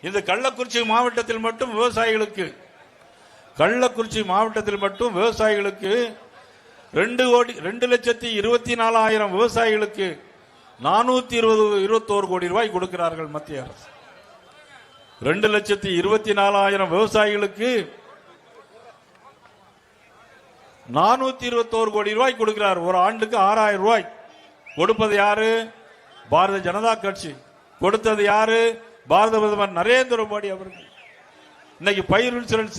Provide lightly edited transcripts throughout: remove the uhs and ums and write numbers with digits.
இந்த கள்ளக்குறிச்சி மாவட்டத்தில் மட்டும் விவசாயிகளுக்கு 2,24,000 விவசாயிகளுக்கு 421 கோடி ரூபாய் கொடுக்கிறார்கள் மத்திய அரசு. 2,24,000 விவசாயிகளுக்கு 421 கோடி ரூபாய் கொடுக்கிறார். ஒரு ஆண்டுக்கு 6,000 ரூபாய் கொடுப்பது யாரு? பாரதிய ஜனதா கட்சி. கொடுத்தது யாரு? பாரத பிரதமர் நரேந்திர மோடி அவர்கள். இன்னைக்கு பயிர் இன்சூரன்ஸ்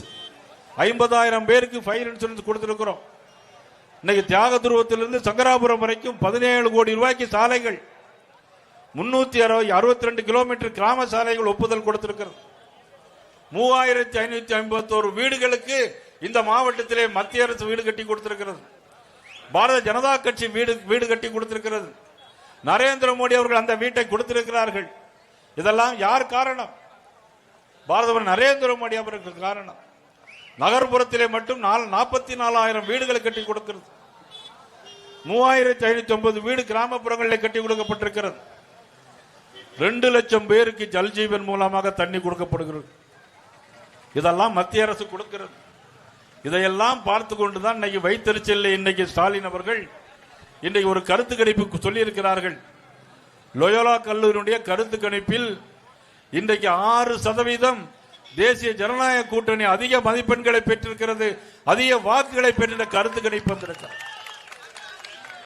50,000 பேருக்கு பயிர் இன்சூரன்ஸ் கொடுத்திருக்கிறோம். இன்னைக்கு தியாக துருவத்திலிருந்து சங்கராபுரம் வரைக்கும் 17 கோடி ரூபாய்க்கு சாலைகள், 362 கிலோமீட்டர் கிராம சாலைகள் ஒப்புதல் கொடுத்திருக்கிறது. 3,551 வீடுகளுக்கு இந்த மாவட்டத்திலே மத்திய அரசு வீடு கட்டி கொடுத்திருக்கிறது. பாரதிய ஜனதா கட்சி வீடு கட்டி கொடுத்திருக்கிறது. நரேந்திர மோடி அவர்கள் அந்த வீட்டை கொடுத்திருக்கிறார்கள். இதெல்லாம் யார் காரணம்? பாரத நரேந்திர மோடி அவர்கள் காரணம். நகர்ப்புறத்திலே மட்டும் 44,000 வீடுகளை கட்டி கொடுக்கிறது. 3,550 வீடு கிராமப்புறங்களில் கட்டி கொடுக்கப்பட்டிருக்கிறது. 2 லட்சம் பேருக்கு ஜல்ஜீவன் மூலமாக தண்ணி கொடுக்கப்படுகிறது. இதெல்லாம் மத்திய அரசு கொடுக்கிறது. இதையெல்லாம் பார்த்து கொண்டுதான் இன்னைக்கு வைத்தறிச்சல் இன்னைக்கு ஸ்டாலின் அவர்கள் இன்றைக்கு ஒரு கருத்து கணிப்பு சொல்லி இருக்கிறார்கள். லோயோலா கல்லூரியுடைய கருத்து கணிப்பில் இன்றைக்கு 6% தேசிய ஜனநாயக கூட்டணி அதிக மதிப்பெண்களை பெற்றிருக்கிறது, அதிக வாக்குகளை பெற்ற கருத்து கணிப்பு வந்திருக்கிறது.